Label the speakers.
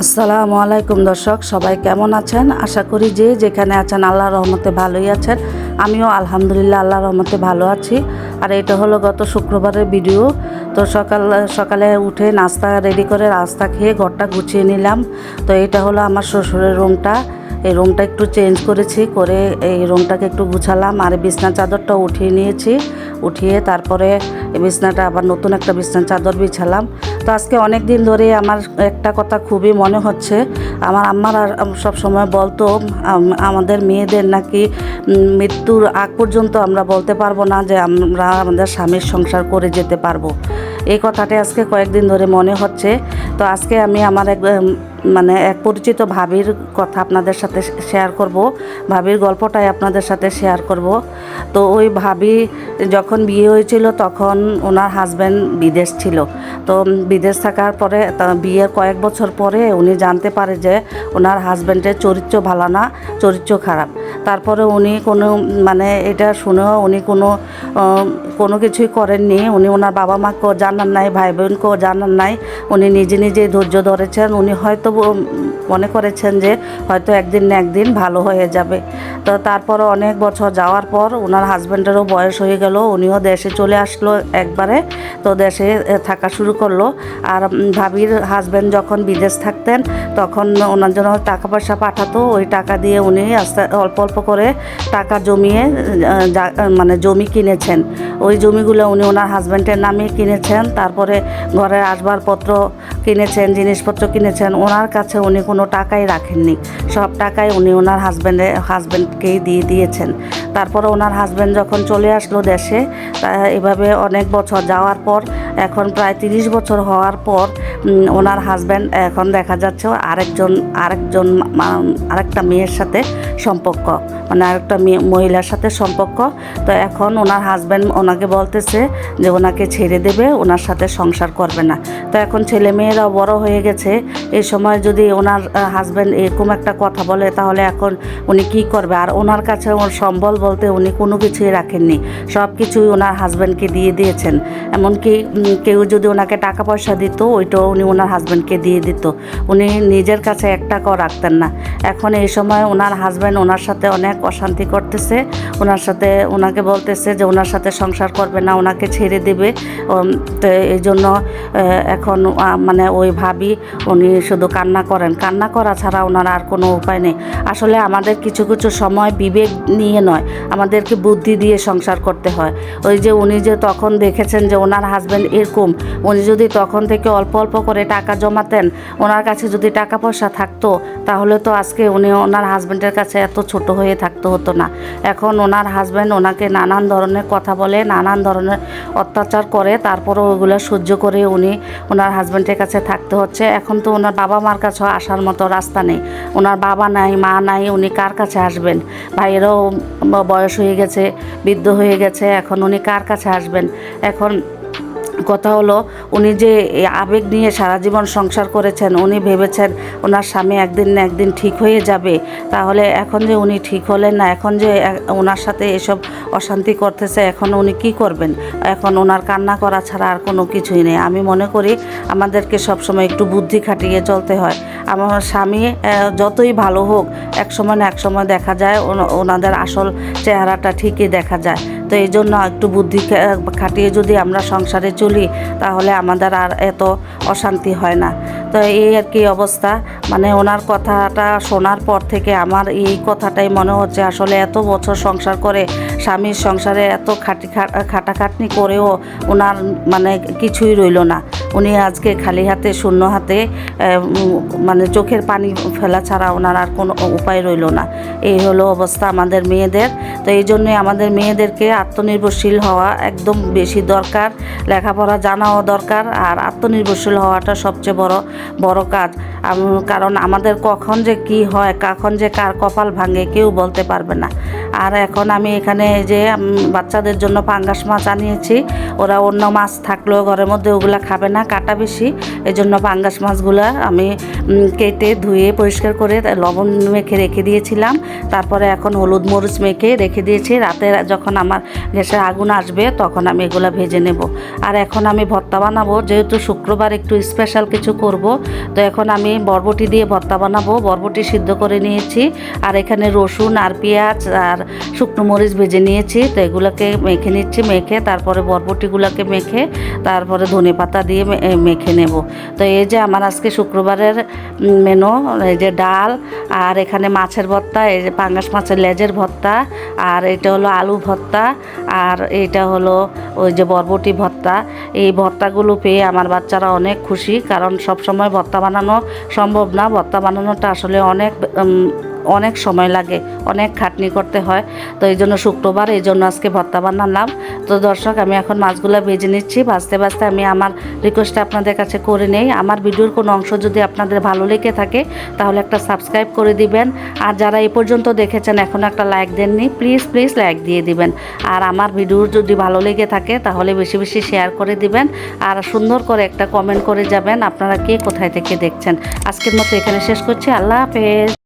Speaker 1: আসসালামু আলাইকুম দর্শক, সবাই কেমন আছেন? আশা করি যে যেখানে আছেন আল্লাহর রহমতে ভালোই আছেন। আমিও আলহামদুলিল্লাহ আল্লাহর রহমতে ভালো আছি। আর এটা হলো গত শুক্রবারের ভিডিও। তো সকালে উঠে নাস্তা রেডি করে নাস্তা খেয়ে ঘরটা গুছিয়ে নিলাম। তো এটা হলো আমার শ্বশুরের রুমটা। এই রুমটা একটু চেঞ্জ করেছি, করে এই রুমটাকে একটু গুছালাম। আর বিছনা চাদরটা উঠিয়ে নিয়েছি, উঠিয়ে তারপরে এই বিছনাটা আবার নতুন একটা বিছনার চাদর বিছালাম। তো আজকে অনেক দিন ধরে আমার একটা কথা খুবই মনে হচ্ছে। আমার আম্মার আর সব সময় বলতো আমাদের মেয়েদের নাকি মৃত্যুর আগ পর্যন্ত আমরা বলতে পারবো না যে আমরা আমাদের স্বামীর সংসার করে যেতে পারবো। এই কথাটা আজকে কয়েকদিন ধরে মনে হচ্ছে। তো আজকে আমি আমার এক পরিচিত ভাবির কথা আপনাদের সাথে শেয়ার করব। ভাবির গল্পটাই আপনাদের সাথে শেয়ার করব। তো ওই ভাবি যখন বিয়ে হয়েছিল তখন ওনার হাজব্যান্ড বিদেশ ছিল। তো বিদেশ থাকার পরে বিয়ের কয়েক বছর পরে উনি জানতে পারে যে ওনার হাজব্যান্ডের চরিত্র ভালো না, চরিত্র খারাপ। তারপরে উনি এটা শুনেও উনি কোনো কিছুই করেননি। উনি ওনার বাবা মাকেও জানান নাই, ভাই বোনকেও জানান নাই। উনি নিজেই ধৈর্য ধরেছেন। উনি হয়তো মনে করেছেন যে হয়তো একদিন না একদিন ভালো হয়ে যাবে। তো তারপরে অনেক বছর যাওয়ার পর ওনার হাজব্যান্ডেরও বয়স হয়ে গেল, উনিও দেশে চলে আসলো একবারে। তো দেশে থাকা শুরু করলো। আর ভাবির হাজব্যান্ড যখন বিদেশ থাকতেন তখন ওনার জন্য টাকা পয়সা পাঠাতো। ওই টাকা দিয়ে উনি অল্প অল্প করে টাকা জমিয়ে জমি কিনেছেন। ওই জমিগুলো উনি ওনার হাজব্যান্ডের নামে কিনেছেন। তারপরে ঘরের আসবাবপত্র কিনেছেন, জিনিসপত্র কিনেছেন। ওনার কাছে উনি কোনো টাকাই রাখেননি, সব টাকাই উনি ওনার হাজব্যান্ডকেই দিয়ে দিয়েছেন। তারপরে ওনার হাজব্যান্ড যখন চলে আসলো দেশে, এভাবে অনেক বছর যাওয়ার পর এখন প্রায় 30 বছর হওয়ার পর ওনার হাজব্যান্ড এখন দেখা যাচ্ছে আরেকটা মেয়ের সাথে সম্পর্ক, আরেকটা মহিলার সাথে সম্পর্ক। তো এখন ওনার হাজব্যান্ড ওনাকে বলতেছে যে ওনাকে ছেড়ে দেবে, ওনার সাথে সংসার করবে না। তো এখন ছেলে মেয়েরাও বড় হয়ে গেছে। এই সময় যদি ওনার হাজব্যান্ড এরকম একটা কথা বলে তাহলে এখন উনি কি করবে? আর ওনার কাছে ওর সম্বল বলতে উনি কোনো কিছুই রাখেননি, সব কিছুই ওনার হাজব্যান্ডকে দিয়ে দিয়েছেন। এমনকি কেউ যদি ওনাকে টাকা পয়সা দিত ওইটাও উনি ওনার হাজব্যান্ডকে দিয়ে দিত। উনি নিজের কাছে এক টাকাও রাখতেন না। এখন এই সময় ওনার হাজব্যান্ড ওনার সাথে অনেক অশান্তি করতেছে। ওনাকে বলতেছে যে ওনার সাথে সংসার করবে না, ওনাকে ছেড়ে দেবে। তো এই জন্য এখন ওই ভাবি উনি শুধু কান্না করেন। কান্না করা ছাড়া ওনার আর কোনো উপায় নেই। আসলে আমাদের কিছু কিছু সময় বিবেক নিয়ে নয়, আমাদেরকে বুদ্ধি দিয়ে সংসার করতে হয়। ওই যে উনি যে তখন দেখেছেন যে ওনার হাজব্যান্ড এরকম, উনি যদি তখন থেকে অল্প অল্প করে টাকা জমাতেন, ওনার কাছে যদি টাকা পয়সা থাকতো, তাহলে তো আজকে উনি ওনার হাজব্যান্ডের কাছে এত ছোট হয়ে থাকতে হতো না। এখন ওনার হাজব্যান্ড ওনাকে নানান ধরনের কথা বলে, নানান ধরনের অত্যাচার করে, তারপরে ওইগুলো সহ্য করে উনি ওনার হাজব্যান্ডের কাছে থাকতে হচ্ছে। এখন তো ওনার বাবা মার কাছে আসার মতো রাস্তা নেই। ওনার বাবা নাই, মা নাই, উনি কার কাছে আসবেন? ভাইয়েরও বয়স হয়ে গেছে, বৃদ্ধ হয়ে গেছে, এখন উনি কার কাছে আসবেন? এখন কথা হলো, উনি যে আবেগ নিয়ে সারা জীবন সংসার করেছেন, উনি ভেবেছেন ওনার স্বামী একদিন না একদিন ঠিক হয়ে যাবে। তাহলে এখন যে উনি ঠিক হলেন না, এখন যে ওনার সাথে এসব অশান্তি করতেছে, এখন উনি কি করবেন? এখন ওনার কান্না করা ছাড়া আর কোনো কিছুই নেই। আমি মনে করি আমাদেরকে সবসময় একটু বুদ্ধি খাটিয়ে চলতে হয়। আমার স্বামী যতই ভালো হোক, এক সময় না এক সময় দেখা যায় ওনাদের আসল চেহারাটা ঠিকই দেখা যায়। তো এই জন্য একটু বুদ্ধি খাটিয়ে যদি আমরা সংসারে চলি তাহলে আমাদের আর এত অশান্তি হয় না। তো এই আর কি অবস্থা। ওনার কথাটা শোনার পর থেকে আমার এই কথাটাই মনে হচ্ছে, আসলে এত বছর সংসার করে স্বামীর সংসারে এত খাটাখাটনি করেও ওনার কিছুই রইল না। উনি আজকে খালি হাতে, শূন্য হাতে, চোখের পানি ফেলা ছাড়া ওনার আর কোনো উপায় রইল না। এই হলো অবস্থা আমাদের মেয়েদের। তো এই জন্যই আমাদের মেয়েদেরকে আত্মনির্ভরশীল হওয়া একদম বেশি দরকার। লেখাপড়া জানাও দরকার, আর আত্মনির্ভরশীল হওয়াটা সবচেয়ে বড় কাজ। কারণ আমাদের কখন যে কি হয়, কখন যে কার কপাল ভাঙে কেউ বলতে পারবে না। আর এখন আমি এখানে যে বাচ্চাদের জন্য পাঙ্গাস মাছ আনিয়েছি। ওরা অন্য মাছ থাকলেও ঘরের মধ্যে ওগুলা খাবে না, কাটা বেশি। এই জন্য পাঙ্গাস মাছগুলা আমি কেটে ধুয়ে পরিষ্কার করে লবণ মেখে রেখে দিয়েছিলাম। তারপরে এখন হলুদ মরিচ মেখে রেখে দিয়েছি। রাতে যখন আমার গ্যাসের আগুন আসবে তখন আমি এগুলো ভেজে নেব। আর এখন আমি ভর্তা বানাবো, যেহেতু শুক্রবার একটু স্পেশাল কিছু করব। তো এখন আমি বরবটি দিয়ে ভর্তা বানাবো। বরবটি সিদ্ধ করে নিয়েছি, আর এখানে রসুন আর পেঁয়াজ আর শুকনো মরিচ ভেজে নিয়েছি। তো এগুলোকে মেখে নিচ্ছি, মেখে তারপরে বরবটিগুলোকে মেখে তারপরে ধনেপাতা দিয়ে মেখে নেব। তো এই যে আমার আজকে শুক্রবারের মেনু, এই যে ডাল, আর এখানে মাছের ভর্তা, এই যে পাঙ্গাস মাছের লেজের ভর্তা, আর এটা হলো আলু ভর্তা, আর এটা হলো ওই যে বরবটি ভর্তা। এই ভর্তাগুলো পেয়ে আমার বাচ্চারা অনেক খুশি, কারণ সব সময় ভর্তা বানানো সম্ভব না। ভর্তা বানানোটা আসলে অনেক সময় লাগে, অনেক খাটনি করতে হয়। তো এই জন্য শুক্রবার, এই জন্য আজকে ভর্তা বানালাম। তো দর্শক, আমি এখন মাছগুলো ভেজে নিচ্ছি। ভাজতে ভাজতে আমি আমার রিকোয়েস্টটা আপনাদের কাছে করে নেই। আমার ভিডিওর কোনো অংশ যদি আপনাদের ভালো লেগে থাকে তাহলে একটা সাবস্ক্রাইব করে দিবেন। আর যারা এই পর্যন্ত দেখেছেন এখনও একটা লাইক দেননি, প্লিজ প্লিজ লাইক দিয়ে দিবেন। আর আমার ভিডিও যদি ভালো লেগে থাকে তাহলে বেশি বেশি শেয়ার করে দিবেন, আর সুন্দর করে একটা কমেন্ট করে যাবেন আপনারা কে কোথায় থেকে দেখছেন। আজকের মতো এখানে শেষ করছি। আল্লাহ হাফেজ।